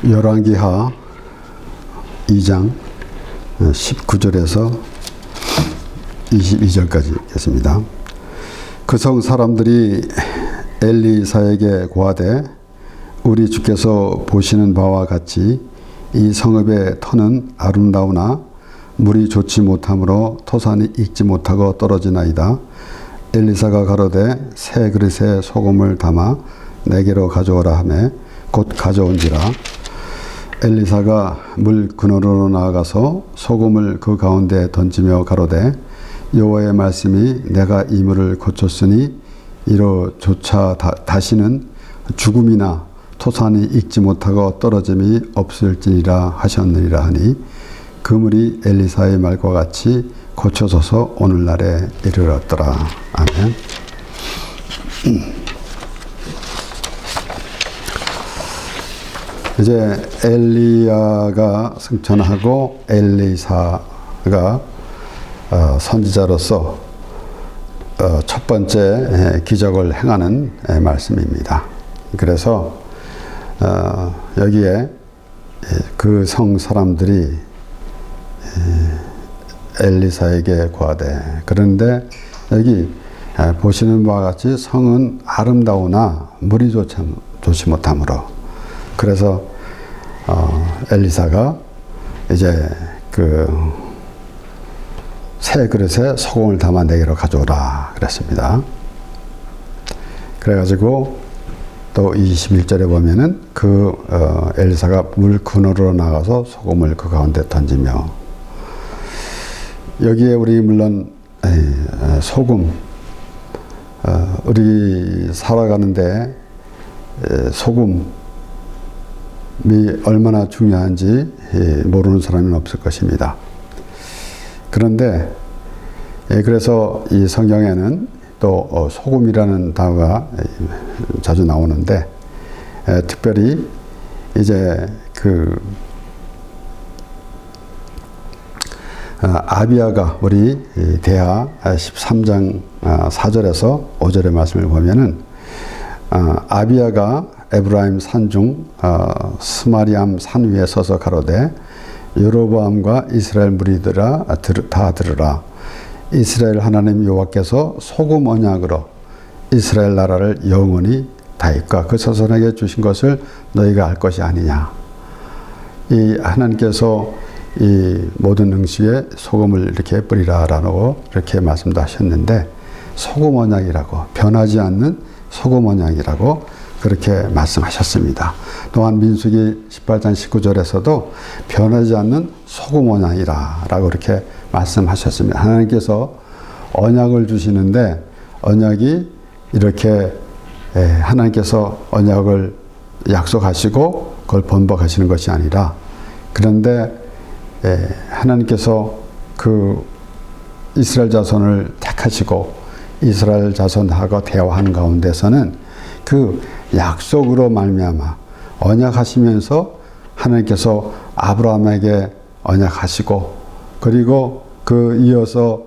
열왕기하 2장 19절에서 22절까지 있겠습니다. 그 성 사람들이 엘리사에게 고하되 우리 주께서 보시는 바와 같이 이 성읍의 터는 아름다우나 물이 좋지 못하므로 토산이 익지 못하고 떨어지나이다. 엘리사가 가로되 새 그릇에 소금을 담아 내게로 가져오라 하매 곧 가져온지라. 엘리사가 물 근원으로 나아가서 소금을 그 가운데 던지며 가로되 여호와의 말씀이 내가 이 물을 고쳤으니 이로조차 다시는 죽음이나 토산이 익지 못하고 떨어짐이 없을지니라 하셨느니라 하니 그 물이 엘리사의 말과 같이 고쳐져서 오늘날에 이르렀더라. 아멘. 이제 엘리야가 승천하고 엘리사가 선지자로서 첫 번째 기적을 행하는 말씀입니다. 그래서 여기에 그 성 사람들이 엘리사에게 고하되, 그런데 여기 보시는 바와 같이 성은 아름다우나 물이 좋지 못하므로, 그래서 엘리사가 이제 그 새 그릇에 소금을 담아 내게로 가져오라 그랬습니다. 그래가지고 또 21절에 보면은 엘리사가 물 근원으로 나가서 소금을 그 가운데 던지며, 여기에 우리 물론 소금, 우리 살아가는데 소금이 얼마나 중요한지 모르는 사람은 없을 것입니다. 그런데 그래서 이 성경에는 또 소금이라는 단어가 자주 나오는데, 특별히 이제 아비야가 우리 대하 13장 4절에서 5절의 말씀을 보면은 아비야가 에브라임 산중 스마리암 산 위에 서서 가로되 여로보암과 이스라엘 무리들아 다 들으라. 이스라엘 하나님 여호와께서 소금 언약으로 이스라엘 나라를 영원히 다윗과 그 자손에게 주신 것을 너희가 알 것이 아니냐. 이 하나님께서 이 모든 응시에 소금을 이렇게 뿌리라라고 이렇게 말씀도 하셨는데, 소금 언약이라고, 변하지 않는 소금 언약이라고 그렇게 말씀하셨습니다. 또한 민수기 18장 19절에서도 변하지 않는 소금 언약이라고 이렇게 말씀하셨습니다. 하나님께서 언약을 주시는데, 언약이 이렇게 하나님께서 언약을 약속하시고 그걸 번복하시는 것이 아니라, 그런데 하나님께서 그 이스라엘 자손을 택하시고 이스라엘 자손하고 대화하는 가운데서는 그 약속으로 말미암아 언약하시면서 하나님께서 아브라함에게 언약하시고, 그리고 그 이어서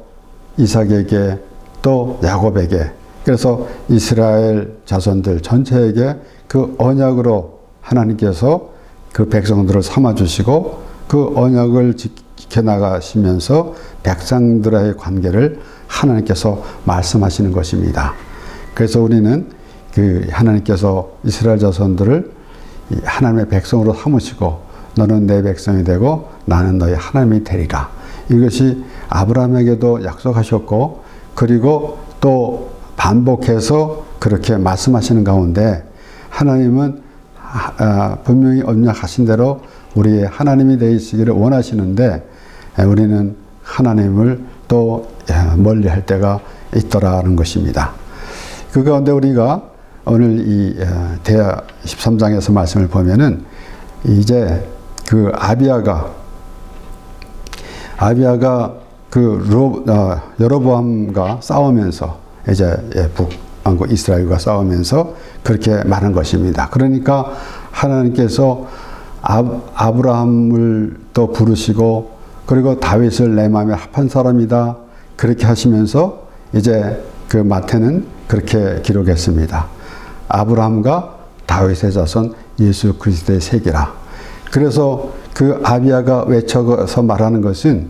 이삭에게 또 야곱에게, 그래서 이스라엘 자손들 전체에게 그 언약으로 하나님께서 그 백성들을 삼아주시고 그 언약을 지켜나가시면서 백성들의 관계를 하나님께서 말씀하시는 것입니다. 그래서 우리는 그 하나님께서 이스라엘 자손들을 하나님의 백성으로 삼으시고 너는 내 백성이 되고 나는 너희 하나님이 되리라. 이것이 아브라함에게도 약속하셨고, 그리고 또 반복해서 그렇게 말씀하시는 가운데 하나님은 분명히 언약하신 대로 우리의 하나님이 되시기를 원하시는데, 우리는 하나님을 또 멀리 할 때가 있더라는 것입니다. 그 가운데 우리가 오늘 이 대하 13장에서 말씀을 보면은 이제 그 아비야가 여로보암과 싸우면서 이제 북왕국 이스라엘과 싸우면서 그렇게 말한 것입니다. 그러니까 하나님께서 아브라함을 또 부르시고, 그리고 다윗을 내 마음에 합한 사람이다 그렇게 하시면서 이제 그 마태는 그렇게 기록했습니다. 아브라함과 다윗의 자손 예수 그리스도의 세계라. 그래서 그 아비야가 외쳐서 말하는 것은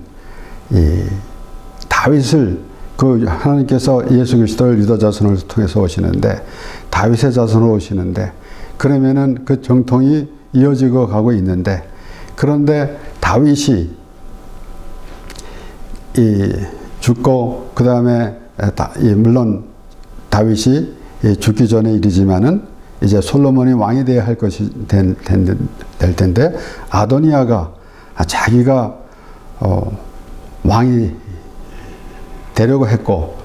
다윗을 그 하나님께서 예수 그리스도를 유다 자손을 통해서 오시는데 다윗의 자손으로 오시는데 그러면은 그 정통이 이어지고 가고 있는데 그런데 다윗이 죽고 그 다음에 물론 다윗이 죽기 전의 일이지만은 이제 솔로몬이 왕이 되어야 할 것이 될 텐데 아도니아가 자기가 왕이 되려고 했고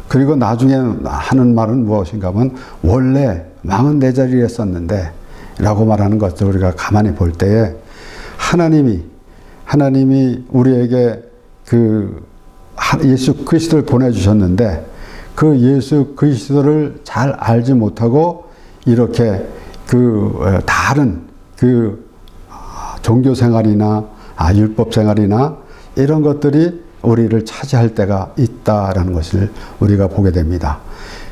그리고 나중에 하는 말은 무엇인가 하면 원래 왕은 내 자리에 있었는데 라고 말하는 것을 우리가 가만히 볼 때에 하나님이 우리에게 그 예수 그리스도를 보내주셨는데 그 예수 그리스도를 잘 알지 못하고 이렇게 그 다른 그 종교 생활이나 율법 생활이나 이런 것들이 우리를 차지할 때가 있다라는 것을 우리가 보게 됩니다.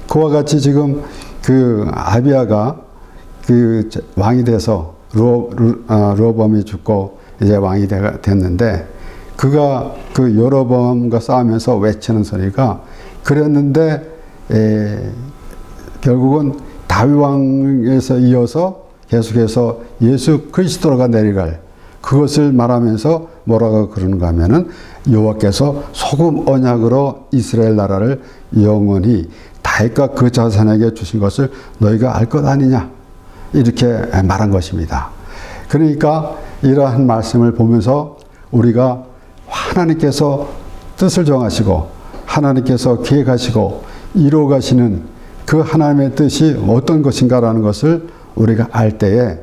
그와 같이 지금 그 아비야가 그 왕이 돼서 르호보암이 죽고 이제 왕이 됐는데 그가 그 여로보암과 싸우면서 외치는 소리가 그랬는데 결국은 다윗 왕에서 이어서 계속해서 예수 그리스도가 내려갈 그것을 말하면서 뭐라고 그러는가 하면은 여호와께서 소금 언약으로 이스라엘 나라를 영원히 다윗과 그 자손에게 주신 것을 너희가 알 것 아니냐 이렇게 말한 것입니다. 그러니까 이러한 말씀을 보면서 우리가 하나님께서 뜻을 정하시고 하나님께서 계획하시고 이루어 가시는 그 하나님의 뜻이 어떤 것인가라는 것을 우리가 알 때에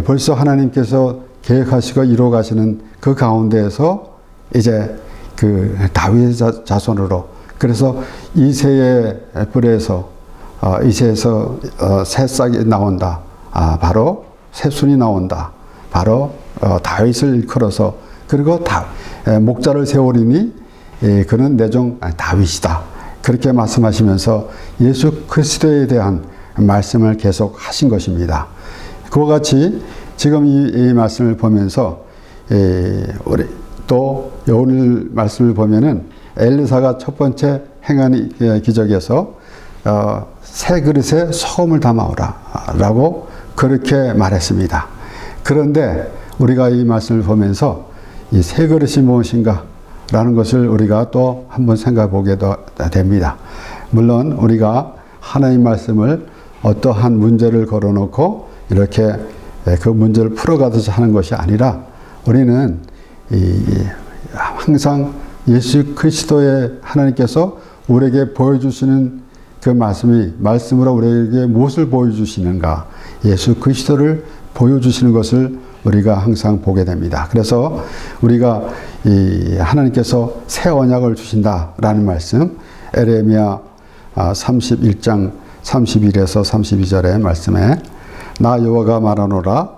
벌써 하나님께서 계획하시고 이루어 가시는 그 가운데에서 이제 그 다윗의 자손으로 그래서 이새의 뿔에서 이새에서 새싹이 나온다. 바로 새순이 나온다. 바로 다윗을 일컬어서 그리고 목자를 세우리니 그는 내 종 다윗이다. 그렇게 말씀하시면서 예수 그리스도에 대한 말씀을 계속 하신 것입니다. 그와 같이 지금 이 말씀을 보면서 우리 또 오늘 말씀을 보면은 엘리사가 첫 번째 행한 기적에서 새 그릇에 소금을 담아오라 라고 그렇게 말했습니다. 그런데 우리가 이 말씀을 보면서 이 새 그릇이 무엇인가 라는 것을 우리가 또 한번 생각해 보게 됩니다. 물론 우리가 하나님 말씀을 어떠한 문제를 걸어놓고 이렇게 그 문제를 풀어가듯이 하는 것이 아니라 우리는 항상 예수 그리스도의 하나님께서 우리에게 보여주시는 그 말씀으로 우리에게 무엇을 보여주시는가 예수 그리스도를 보여주시는 것을 우리가 항상 보게 됩니다. 그래서 우리가 하나님께서 새 언약을 주신다라는 말씀 에레미야 31장 31에서 32절의 말씀에 나 여호와가 말하노라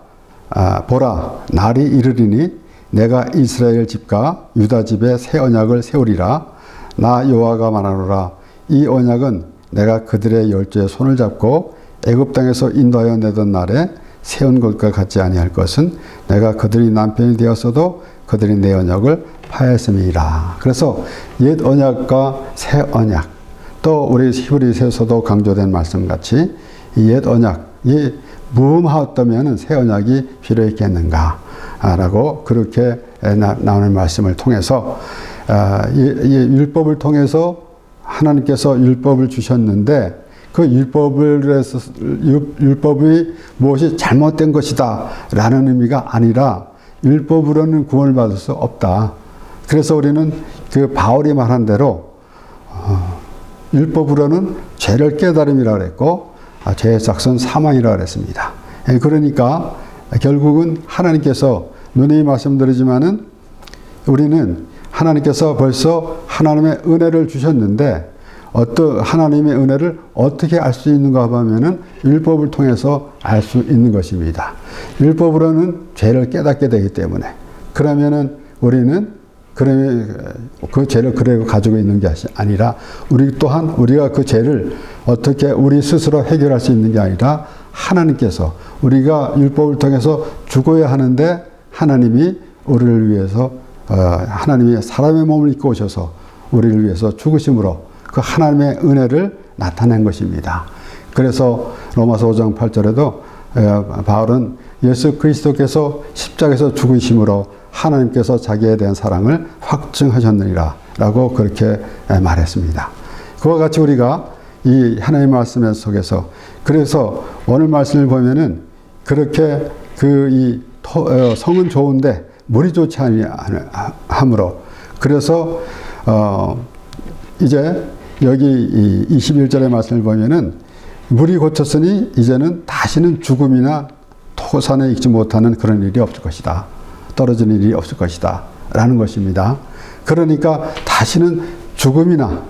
보라 날이 이르리니 내가 이스라엘 집과 유다 집에 새 언약을 세우리라 나 여호와가 말하노라 이 언약은 내가 그들의 열조의 손을 잡고 애굽 땅에서 인도하여 내던 날에 세운 것과 같지 아니할 것은 내가 그들이 남편이 되었어도 그들이 내 언약을 파했음이라. 그래서 옛 언약과 새 언약 또 우리 히브리서에서도 강조된 말씀같이 옛 언약이 무음하였다면 새 언약이 필요했겠는가 라고 그렇게 나오는 말씀을 통해서 율법을 통해서 하나님께서 율법을 주셨는데 그 율법이 무엇이 잘못된 것이다 라는 의미가 아니라 율법으로는 구원을 받을 수 없다. 그래서 우리는 그 바울이 말한 대로 율법으로는 죄를 깨달음이라고 그랬고 죄의 삭은 사망이라고 그랬습니다. 그러니까 결국은 하나님께서 누누이 말씀드리지만은 우리는 하나님께서 벌써 하나님의 은혜를 주셨는데 하나님의 은혜를 어떻게 알 수 있는가 하면은 율법을 통해서 알 수 있는 것입니다. 율법으로는 죄를 깨닫게 되기 때문에 그러면은 우리는 그 죄를 그대로 가지고 있는 게 아니라 우리 또한 우리가 그 죄를 어떻게 우리 스스로 해결할 수 있는 게 아니라 하나님께서 우리가 율법을 통해서 죽어야 하는데 하나님이 우리를 위해서 하나님이 사람의 몸을 입고 오셔서 우리를 위해서 죽으심으로 그 하나님의 은혜를 나타낸 것입니다. 그래서 로마서 5장 8절에도 바울은 예수 그리스도께서 십자가에서 죽으심으로 하나님께서 자기에 대한 사랑을 확증하셨느니라 라고 그렇게 말했습니다. 그와 같이 우리가 이 하나님의 말씀 속에서 그래서 오늘 말씀을 보면은 그렇게 이 성은 좋은데 물이 좋지 아니하므로 그래서 이제 여기 21절의 말씀을 보면은 물이 고쳤으니 이제는 다시는 죽음이나 토산에 익지 못하는 그런 일이 없을 것이다. 떨어지는 일이 없을 것이다. 라는 것입니다. 그러니까 다시는 죽음이나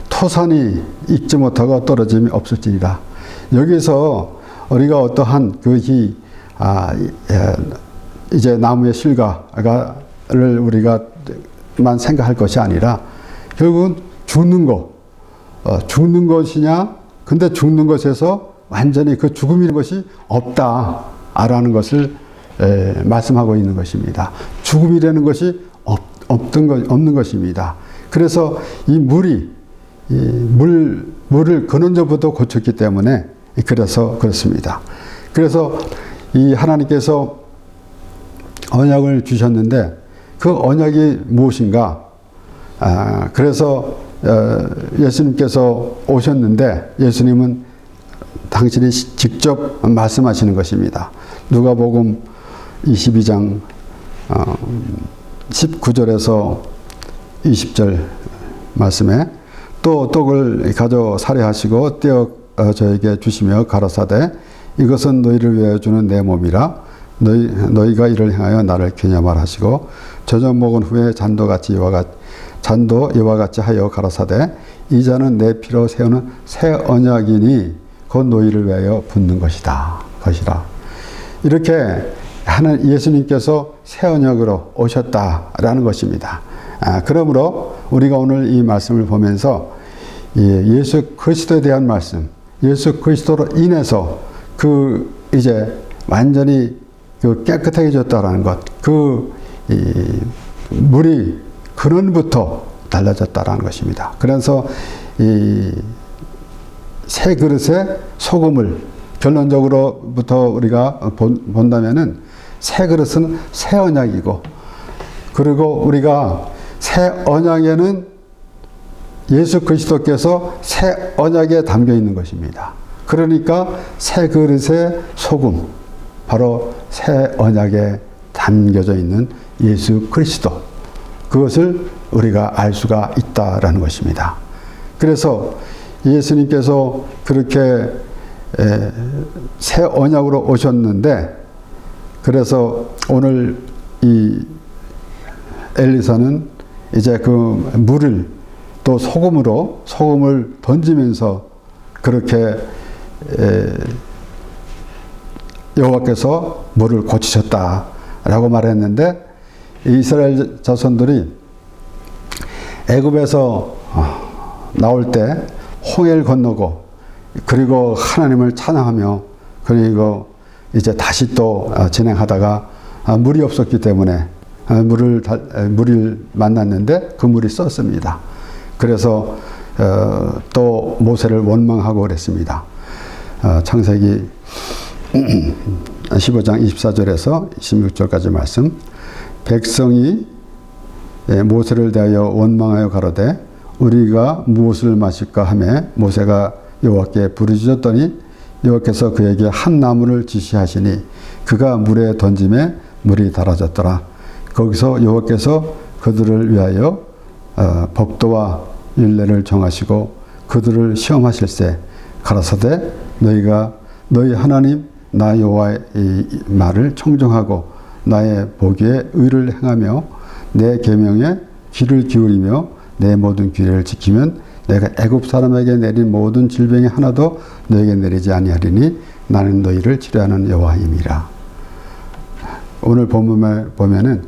토산이 익지 못하고 떨어짐이 없을지니라. 여기서 우리가 어떠한 이제 나무의 실과를 우리가만 생각할 것이 아니라 결국은 죽는 것이냐? 근데 죽는 것에서 완전히 그 죽음이라는 것이 없다라는 것을 말씀하고 있는 것입니다. 죽음이라는 것이 없는 것입니다. 그래서 이 물을 근원적부터 고쳤기 때문에 그래서 그렇습니다. 그래서 이 하나님께서 언약을 주셨는데 그 언약이 무엇인가? 그래서 예수님께서 오셨는데 예수님은 당신이 직접 말씀하시는 것입니다. 누가복음 22장 19절에서 20절 말씀에 또 떡을 가져 살해하시고 떼어 저에게 주시며 가라사대 이것은 너희를 위하여 주는 내 몸이라 너희가 이를 행하여 나를 기념하라 하시고 저녁 먹은 후에 잔도 이와 같이 하여 가라사대 이 잔은 내 피로 세우는 새 언약이니 곧 너희를 위하여 붓는 것이라. 이렇게 예수님께서 새 언약으로 오셨다라는 것입니다. 그러므로 우리가 오늘 이 말씀을 보면서 예수 그리스도에 대한 말씀, 예수 그리스도로 인해서 이제 완전히 깨끗해졌다라는 것, 물이 근원부터 달라졌다라는 것입니다. 그래서 이 새 그릇에 소금을 결론적으로부터 우리가 본다면은 새 그릇은 새 언약이고 그리고 우리가 새 언약에는 예수 그리스도께서 새 언약에 담겨 있는 것입니다. 그러니까 새 그릇의 소금, 바로 새 언약에 담겨져 있는 예수 그리스도, 그것을 우리가 알 수가 있다라는 것입니다. 그래서 예수님께서 그렇게 새 언약으로 오셨는데, 그래서 오늘 이 엘리사는 이제 그 물을 또 소금을 던지면서 그렇게 여호와께서 물을 고치셨다라고 말했는데, 이스라엘 자손들이 애굽에서 나올 때 홍해를 건너고 그리고 하나님을 찬양하며 그리고 이제 다시 또 진행하다가 물이 없었기 때문에 물을 만났는데 그 물이 썼습니다. 그래서 또 모세를 원망하고 그랬습니다. 창세기 15장 24절에서 26절까지 말씀. 백성이 모세를 대하여 원망하여 가로되 우리가 무엇을 마실까 하매 모세가 여호와께 부르짖었더니 여호와께서 그에게 한 나무를 지시하시니 그가 물에 던짐에 물이 달아졌더라. 거기서 여호와께서 그들을 위하여 법도와 율례를 정하시고 그들을 시험하실세 가라사대 너희 하나님 나 여호와의 말을 청정하고 나의 보기에 의를 행하며 내 계명에 귀를 기울이며 내 모든 규례를 지키면 내가 애굽 사람에게 내린 모든 질병이 하나도 너에게 내리지 아니하리니 나는 너희를 치료하는 여호와임이라. 오늘 본문에 보면은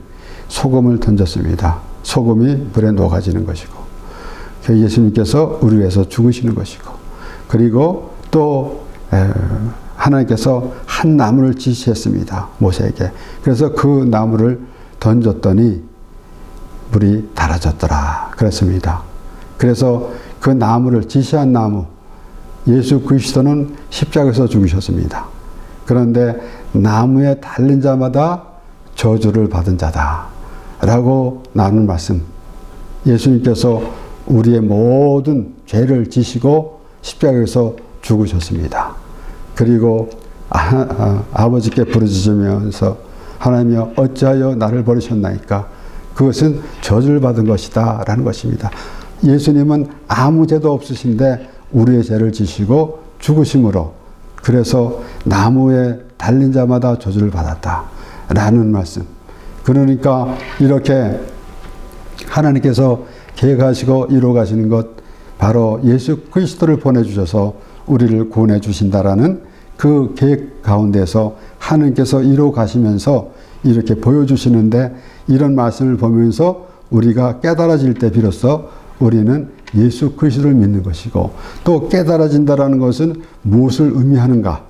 소금을 던졌습니다. 소금이 불에 녹아지는 것이고 예수님께서 우리 위해서 죽으시는 것이고 그리고 또 하나님께서 한 나무를 지시했습니다. 모세에게. 그래서 그 나무를 던졌더니 물이 달아졌더라. 그랬습니다. 그래서 그 나무를 지시한 나무, 예수 그리스도는 십자가에서 죽으셨습니다. 그런데 나무에 달린 자마다 저주를 받은 자다 라고 나눈 말씀. 예수님께서 우리의 모든 죄를 지시고 십자가에서 죽으셨습니다. 그리고 아버지께 부르짖으면서 하나님이여 어찌하여 나를 버리셨나이까? 그것은 저주를 받은 것이다 라는 것입니다. 예수님은 아무 죄도 없으신데 우리의 죄를 지시고 죽으심으로, 그래서 나무에 달린 자마다 저주를 받았다 라는 말씀. 그러니까 이렇게 하나님께서 계획하시고 이루어가시는 것, 바로 예수 그리스도를 보내주셔서 우리를 구원해 주신다라는 그 계획 가운데서 하나님께서 이루어가시면서 이렇게 보여주시는데, 이런 말씀을 보면서 우리가 깨달아질 때 비로소 우리는 예수 그리스도를 믿는 것이고, 또 깨달아진다라는 것은 무엇을 의미하는가?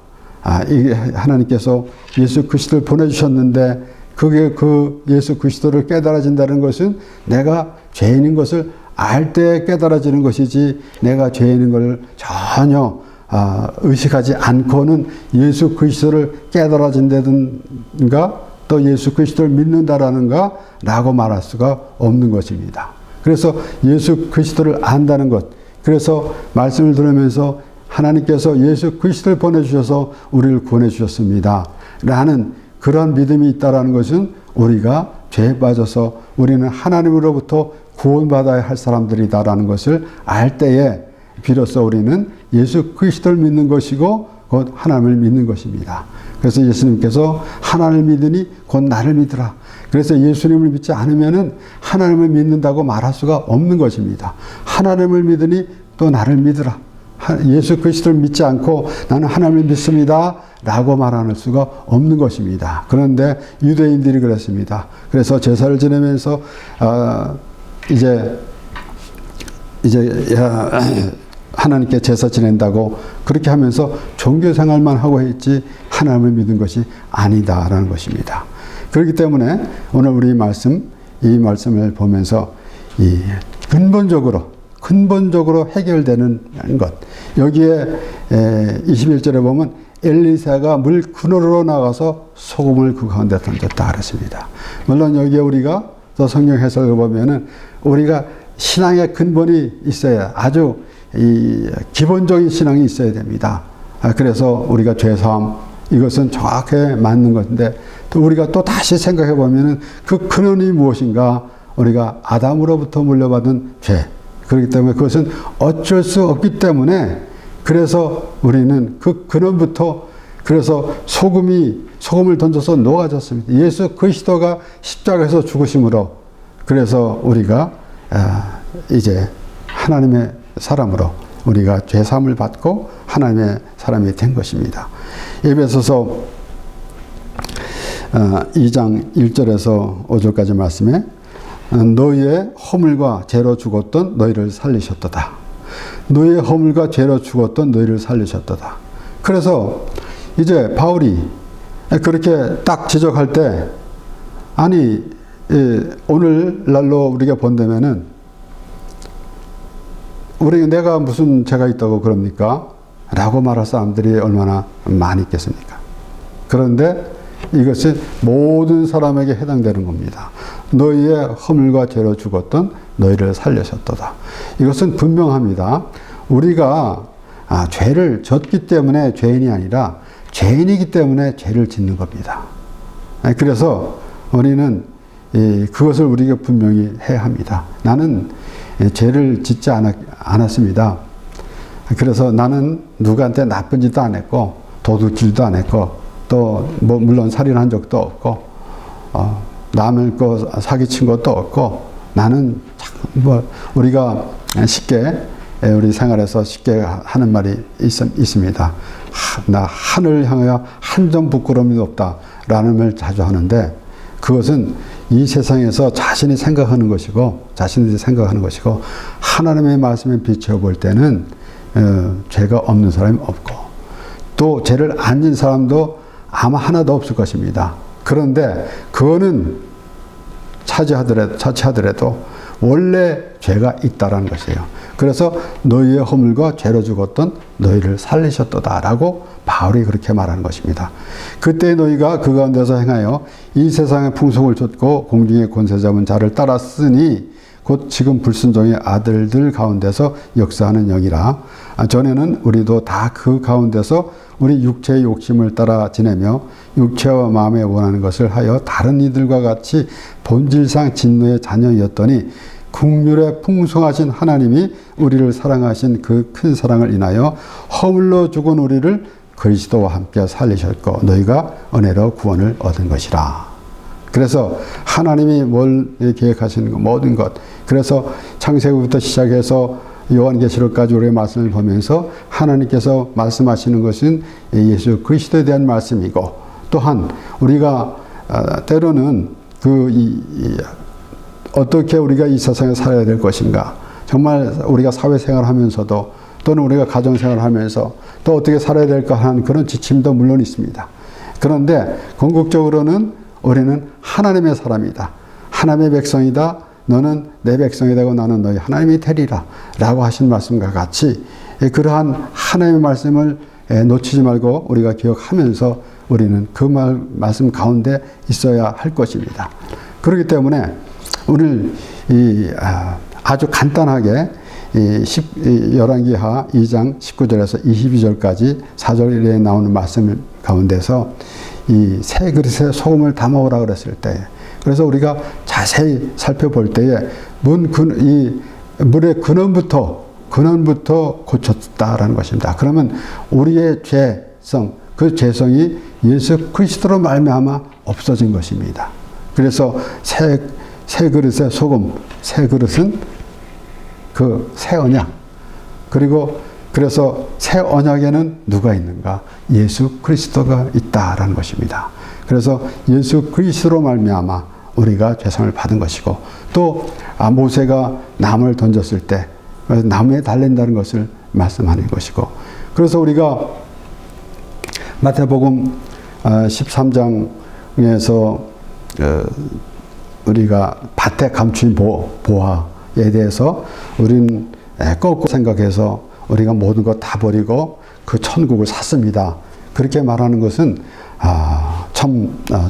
이게 하나님께서 예수 그리스도를 보내주셨는데, 그게 그 예수 그리스도를 깨달아진다는 것은 내가 죄인인 것을 알 때 깨달아지는 것이지, 내가 죄인인 걸 전혀 의식하지 않고는 예수 그리스도를 깨달아진다든가 또 예수 그리스도를 믿는다라는가 라고 말할 수가 없는 것입니다. 그래서 예수 그리스도를 안다는 것, 그래서 말씀을 들으면서 하나님께서 예수 그리스도를 보내주셔서 우리를 구원해 주셨습니다 라는 그런 믿음이 있다라는 것은, 우리가 죄에 빠져서 우리는 하나님으로부터 구원받아야 할 사람들이다라는 것을 알 때에 비로소 우리는 예수 그리스도를 믿는 것이고 곧 하나님을 믿는 것입니다. 그래서 예수님께서 하나님을 믿으니 곧 나를 믿으라. 그래서 예수님을 믿지 않으면은 하나님을 믿는다고 말할 수가 없는 것입니다. 하나님을 믿으니 또 나를 믿으라. 예수 그리스도를 믿지 않고 나는 하나님을 믿습니다 라고 말할 수가 없는 것입니다. 그런데 유대인들이 그랬습니다. 그래서 제사를 지내면서 이제 하나님께 제사 지낸다고 그렇게 하면서 종교 생활만 하고 했지 하나님을 믿은 것이 아니다라는 것입니다. 그렇기 때문에 오늘 우리 이 말씀을 보면서 이 근본적으로 해결되는 것, 여기에 21절에 보면 엘리사가 물 근원으로 나가서 소금을 그 가운데 던졌다 그랬습니다. 물론 여기에 우리가 또 성경 해석을 보면은 우리가 신앙의 근본이 있어야, 아주 이 기본적인 신앙이 있어야 됩니다. 그래서 우리가 죄사함, 이것은 정확하게 맞는 것인데, 또 우리가 또 다시 생각해 보면은 그 근원이 무엇인가? 우리가 아담으로부터 물려받은 죄. 그렇기 때문에 그것은 어쩔 수 없기 때문에, 그래서 우리는 그 근원부터, 그래서 소금을 던져서 녹아졌습니다. 예수 그리스도가 십자가에서 죽으심으로, 그래서 우리가 이제 하나님의 사람으로 우리가 죄사함을 받고 하나님의 사람이 된 것입니다. 에베소서 2장 1절에서 5절까지 말씀에 너희의 허물과 죄로 죽었던 너희를 살리셨도다. 너희의 허물과 죄로 죽었던 너희를 살리셨도다. 그래서 이제 바울이 그렇게 딱 지적할 때, 아니 오늘날로 우리가 본다면은 내가 무슨 죄가 있다고 그럽니까? 라고 말할 사람들이 얼마나 많이 있겠습니까? 그런데 이것은 모든 사람에게 해당되는 겁니다. 너희의 허물과 죄로 죽었던 너희를 살리셨도다. 이것은 분명합니다. 우리가 죄를 졌기 때문에 죄인이 아니라 죄인이기 때문에 죄를 짓는 겁니다. 그래서 우리는 그것을 우리가 분명히 해야 합니다. 나는 죄를 짓지 않았습니다. 그래서 나는 누구한테 나쁜 짓도 안 했고 도둑질도 안 했고 또 물론 살인한 적도 없고 남을 거 사기친 것도 없고, 나는 우리가 쉽게 우리 생활에서 쉽게 하는 말이 있습니다. 나 하늘을 향하여 한 점 부끄러움이 없다라는 말 자주 하는데, 그것은 이 세상에서 자신이 생각하는 것이고 하나님의 말씀에 비추어 볼 때는 죄가 없는 사람이 없고, 또 죄를 안 진 사람도 아마 하나도 없을 것입니다. 그런데 그거는 차치하더라도 원래 죄가 있다라는 것이에요. 그래서 너희의 허물과 죄로 죽었던 너희를 살리셨도다라고 바울이 그렇게 말하는 것입니다. 그때 너희가 그 가운데서 행하여 이 세상의 풍속을 좇고 공중의 권세 잡은 자를 따랐으니 곧 지금 불순종의 아들들 가운데서 역사하는 영이라. 전에는 우리도 다 그 가운데서 우리 육체의 욕심을 따라 지내며 육체와 마음에 원하는 것을 하여 다른 이들과 같이 본질상 진노의 자녀였더니 국률에 풍성하신 하나님이 우리를 사랑하신 그 큰 사랑을 인하여 허물로 죽은 우리를 그리스도와 함께 살리셨고 너희가 은혜로 구원을 얻은 것이라. 그래서 하나님이 뭘 계획하시는 것, 모든 것. 그래서 창세기부터 시작해서 요한계시록까지 우리의 말씀을 보면서 하나님께서 말씀하시는 것은 예수 그리스도에 대한 말씀이고, 또한 우리가 때로는 어떻게 우리가 이 세상에 살아야 될 것인가, 정말 우리가 사회생활을 하면서도 또는 우리가 가정생활을 하면서 또 어떻게 살아야 될까 하는 그런 지침도 물론 있습니다. 그런데 궁극적으로는 우리는 하나님의 사람이다. 하나님의 백성이다. 너는 내 백성이 되고 나는 너희 하나님이 되리라 라고 하신 말씀과 같이 그러한 하나님의 말씀을 놓치지 말고 우리가 기억하면서 우리는 그 말씀 가운데 있어야 할 것입니다. 그렇기 때문에 오늘 아주 간단하게 열왕기하 2장 19절에서 22절까지 4절에 나오는 말씀 가운데서 이 새 그릇에 소금을 담아오라 그랬을 때, 그래서 우리가 자세히 살펴볼 때에 이 물의 근원부터 고쳤다라는 것입니다. 그러면 우리의 죄성, 그 죄성이 예수 그리스도로 말미암아 없어진 것입니다. 그래서 새 그릇의 소금, 새 그릇은 그 새 언약, 그래서 새 언약에는 누가 있는가? 예수 그리스도가 있다라는 것입니다. 그래서 예수 그리스도로 말미암아 우리가 죄성을 받은 것이고, 또 모세가 나무를 던졌을 때 나무에 달린다는 것을 말씀하는 것이고, 그래서 우리가 마태복음 13장에서 우리가 밭에 감춘 보화에 대해서 우리는 거꾸로 생각해서 우리가 모든 것 다 버리고 그 천국을 샀습니다. 그렇게 말하는 것은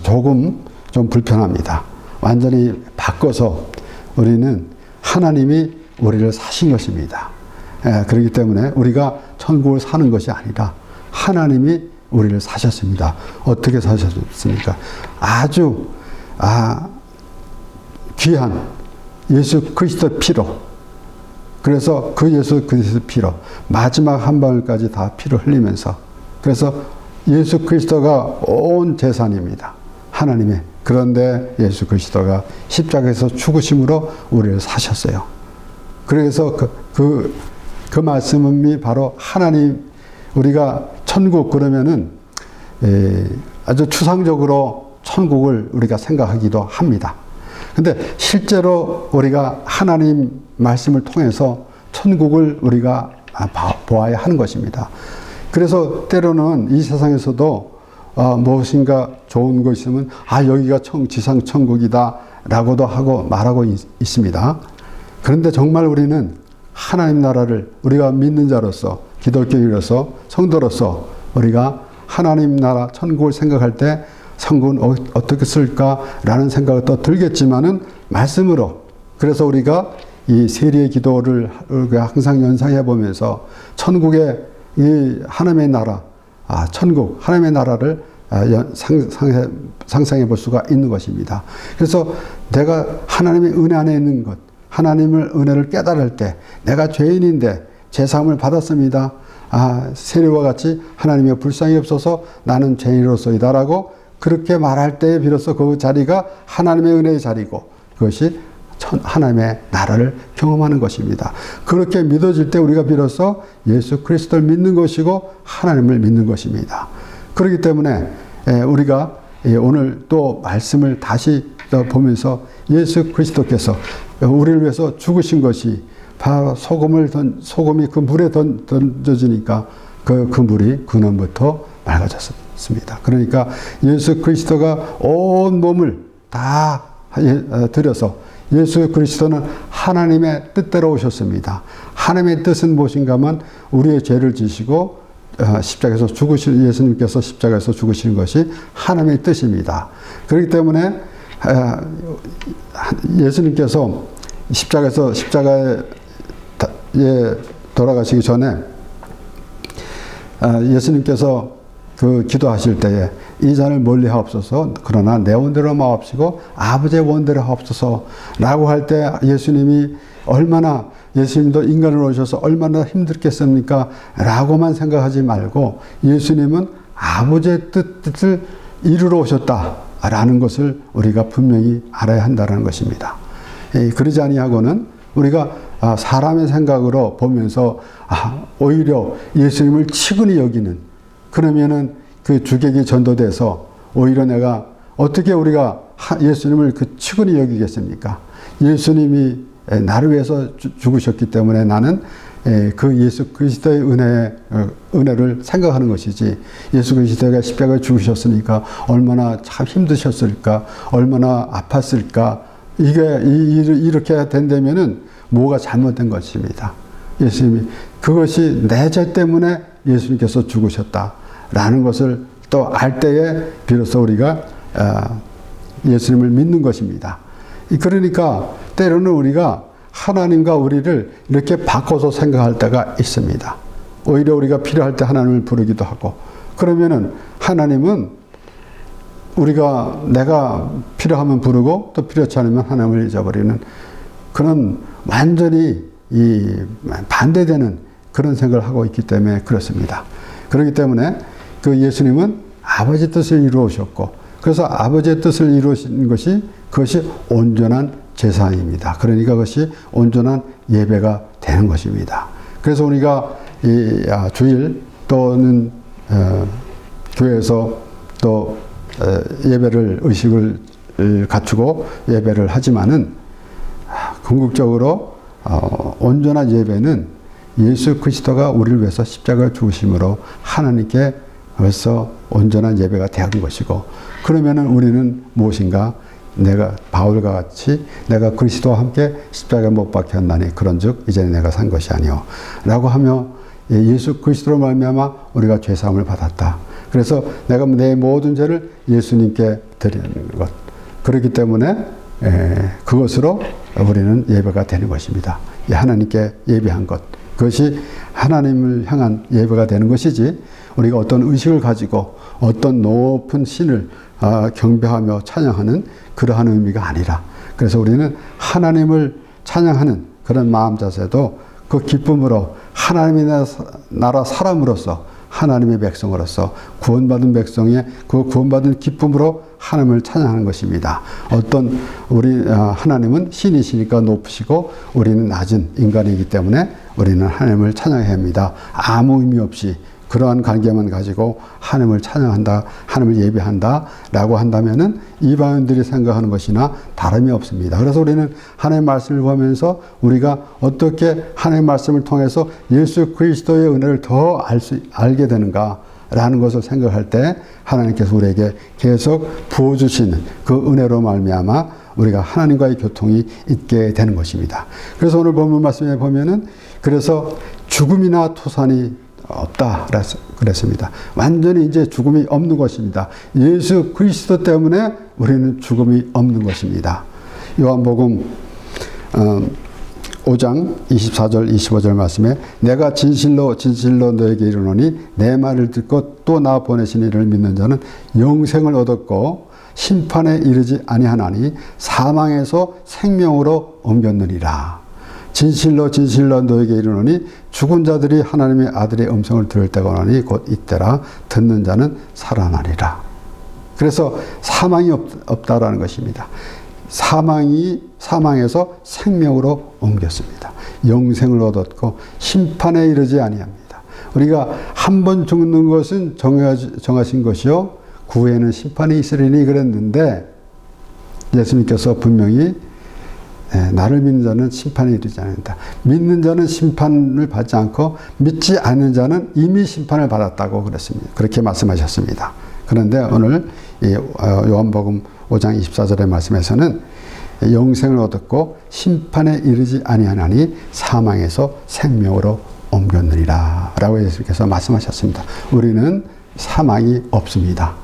조금 좀 불편합니다. 완전히 바꿔서 우리는 하나님이 우리를 사신 것입니다. 그렇기 때문에 우리가 천국을 사는 것이 아니라 하나님이 우리를 사셨습니다. 어떻게 사셨습니까? 아주 귀한 예수 그리스도 피로, 그래서 그 예수 그리스도 피로 마지막 한 방울까지 다 피를 흘리면서, 그래서 예수 그리스도가 온 재산입니다. 하나님의. 그런데 예수 그리스도가 십자가에서 죽으심으로 우리를 사셨어요. 그래서 그 말씀이 바로 하나님, 우리가 천국 그러면은 아주 추상적으로 천국을 우리가 생각하기도 합니다. 근데 실제로 우리가 하나님 말씀을 통해서 천국을 우리가 보아야 하는 것입니다. 그래서 때로는 이 세상에서도 무엇인가 좋은 거 있으면 여기가 지상 천국이다 라고도 하고 말하고 있습니다. 그런데 정말 우리는 하나님 나라를 우리가 믿는 자로서, 기독교인으로서, 성도로서 우리가 하나님 나라 천국을 생각할 때 천국은 어떻게 쓸까라는 생각이 또 들겠지만은 말씀으로, 그래서 우리가 이 세리의 기도를 항상 연상해 보면서 천국의 이 하나님의 나라, 천국, 하나님의 나라를 상상해 볼 수가 있는 것입니다. 그래서 내가 하나님의 은혜 안에 있는 것, 하나님의 은혜를 깨달을 때 내가 죄인인데 죄사함을 받았습니다. 세리와 같이 하나님의 불쌍히 없어서 나는 죄인으로서이다라고 그렇게 말할 때에 비로소 그 자리가 하나님의 은혜의 자리고 그것이 하나님의 나라를 경험하는 것입니다. 그렇게 믿어질 때 우리가 비로소 예수 그리스도를 믿는 것이고 하나님을 믿는 것입니다. 그렇기 때문에 우리가 오늘 또 말씀을 다시 보면서 예수 그리스도께서 우리를 위해서 죽으신 것이 바로 소금이 그 물에 던져지니까 그 물이 근원부터 맑아졌습니다. 그러니까 예수 그리스도가 온 몸을 다 들여서 예수 그리스도는 하나님의 뜻대로 오셨습니다. 하나님의 뜻은 무엇인가 하면 우리의 죄를 지시고 십자가에서 죽으신 예수님께서 십자가에서 죽으시는 것이 하나님의 뜻입니다. 그렇기 때문에 예수님께서 십자가에 돌아가시기 전에 예수님께서 그 기도하실 때에 이 잔을 멀리 하옵소서 그러나 내 원대로 마옵시고 아버지의 원대로 하옵소서 라고 할 때 예수님이 얼마나 예수님도 인간으로 오셔서 얼마나 힘들겠습니까? 라고만 생각하지 말고 예수님은 아버지의 뜻을 이루러 오셨다라는 것을 우리가 분명히 알아야 한다는 것입니다. 그러지 아니하고는 우리가 사람의 생각으로 보면서 오히려 예수님을 치근히 여기는 그러면은 그 주객이 전도돼서 오히려 내가 어떻게 우리가 예수님을 그 치근히 여기겠습니까? 예수님이 나를 위해서 죽으셨기 때문에 나는 그 예수 그리스도의 은혜를 생각하는 것이지 예수 그리스도가 십자가에 죽으셨으니까 얼마나 참 힘드셨을까 얼마나 아팠을까 이렇게 된다면은 뭐가 잘못된 것입니다. 예수님이 그것이 내 죄 때문에 예수님께서 죽으셨다라는 것을 또 알 때에 비로소 우리가 예수님을 믿는 것입니다. 그러니까 때로는 우리가 하나님과 우리를 이렇게 바꿔서 생각할 때가 있습니다. 오히려 우리가 필요할 때 하나님을 부르기도 하고 그러면은 하나님은 내가 필요하면 부르고 또 필요치 않으면 하나님을 잊어버리는 그런 완전히 반대되는 그런 생각을 하고 있기 때문에 그렇습니다. 그렇기 때문에 그 예수님은 아버지 뜻을 이루셨고 그래서 아버지의 뜻을 이루신 그것이 온전한 제사입니다. 그러니까 그것이 온전한 예배가 되는 것입니다. 그래서 우리가 주일 또는 교회에서 또 의식을 갖추고 예배를 하지만은 궁극적으로 온전한 예배는 예수 그리스도가 우리를 위해서 십자가를 죽으심으로 하나님께 벌써 온전한 예배가 되는 것이고 그러면은 우리는 무엇인가 내가 바울과 같이 내가 그리스도와 함께 십자가에 못 박혔나니 그런즉 이제는 내가 산 것이 아니오 라고 하며 예수 그리스도로 말미암아 우리가 죄사함을 받았다. 그래서 내가 내 모든 죄를 예수님께 드리는 것 그렇기 때문에 그것으로 우리는 예배가 되는 것입니다. 하나님께 예배한 것 그것이 하나님을 향한 예배가 되는 것이지 우리가 어떤 의식을 가지고 어떤 높은 신을 경배하며 찬양하는 그러한 의미가 아니라 그래서 우리는 하나님을 찬양하는 그런 마음 자세도 그 기쁨으로 하나님의 나라 사람으로서 하나님의 백성으로서 구원받은 백성의 그 구원받은 기쁨으로 하나님을 찬양하는 것입니다. 우리 하나님은 신이시니까 높으시고 우리는 낮은 인간이기 때문에 우리는 하나님을 찬양해야 합니다. 아무 의미 없이 그러한 관계만 가지고 하나님을 찬양한다, 하나님을 예배한다 라고 한다면은 이방인들이 생각하는 것이나 다름이 없습니다. 그래서 우리는 하나님의 말씀을 보면서 우리가 어떻게 하나님의 말씀을 통해서 예수 그리스도의 은혜를 더 알게 되는가 라는 것을 생각할 때 하나님께서 우리에게 계속 부어주시는 그 은혜로 말미암아 우리가 하나님과의 교통이 있게 되는 것입니다. 그래서 오늘 본문 말씀에 보면은 그래서 죽음이나 토산이 없다 그랬습니다. 완전히 이제 죽음이 없는 것입니다. 예수 그리스도 때문에 우리는 죽음이 없는 것입니다. 요한복음 5장 24절 25절 말씀에 내가 진실로 너에게 이르노니 내 말을 듣고 또 나 보내신 이를 믿는 자는 영생을 얻었고 심판에 이르지 아니하나니 사망에서 생명으로 옮겼느니라. 진실로 너에게 이르노니 죽은 자들이 하나님의 아들의 음성을 들을 때가 오나니 곧 이때라. 듣는 자는 살아나리라. 그래서 사망이 없다라는 것입니다. 사망에서 생명으로 옮겼습니다. 영생을 얻었고 심판에 이르지 아니합니다. 우리가 한 번 죽는 것은 정하신 것이요 구후에는 심판이 있으리니 그랬는데 예수님께서 분명히 나를 믿는 자는 심판에 이르지 않는다. 믿는 자는 심판을 받지 않고 믿지 않는 자는 이미 심판을 받았다고 그랬습니다. 그렇게 말씀하셨습니다. 그런데 오늘 요한복음 5장 24절의 말씀에서는 영생을 얻었고 심판에 이르지 아니하나니 사망에서 생명으로 옮겼느니라 라고 예수께서 말씀하셨습니다. 우리는 사망이 없습니다.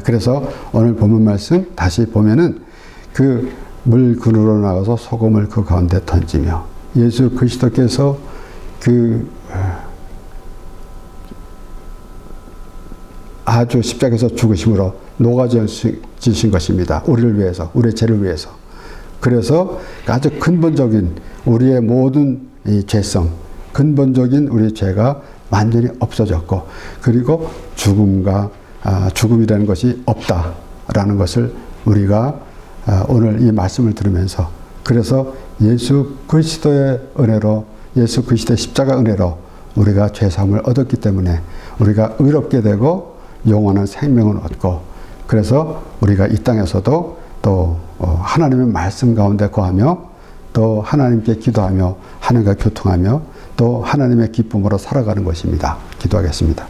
그래서 오늘 본문 말씀 다시 보면은 그 물 그늘로 나가서 소금을 그 가운데 던지며 예수 그리스도께서 그 아주 십자가에서 죽으심으로 녹아지신 것입니다. 우리를 위해서, 우리의 죄를 위해서. 그래서 아주 근본적인 우리의 모든 이 죄성, 근본적인 우리의 죄가 완전히 없어졌고, 그리고 죽음이라는 것이 없다라는 것을 우리가 오늘 이 말씀을 들으면서, 그래서 예수 그리스도의 은혜로, 예수 그리스도의 십자가 은혜로 우리가 죄사함을 얻었기 때문에 우리가 의롭게 되고 영원한 생명을 얻고, 그래서 우리가 이 땅에서도 또 하나님의 말씀 가운데 거하며 또 하나님께 기도하며 하나님과 교통하며 또 하나님의 기쁨으로 살아가는 것입니다. 기도하겠습니다.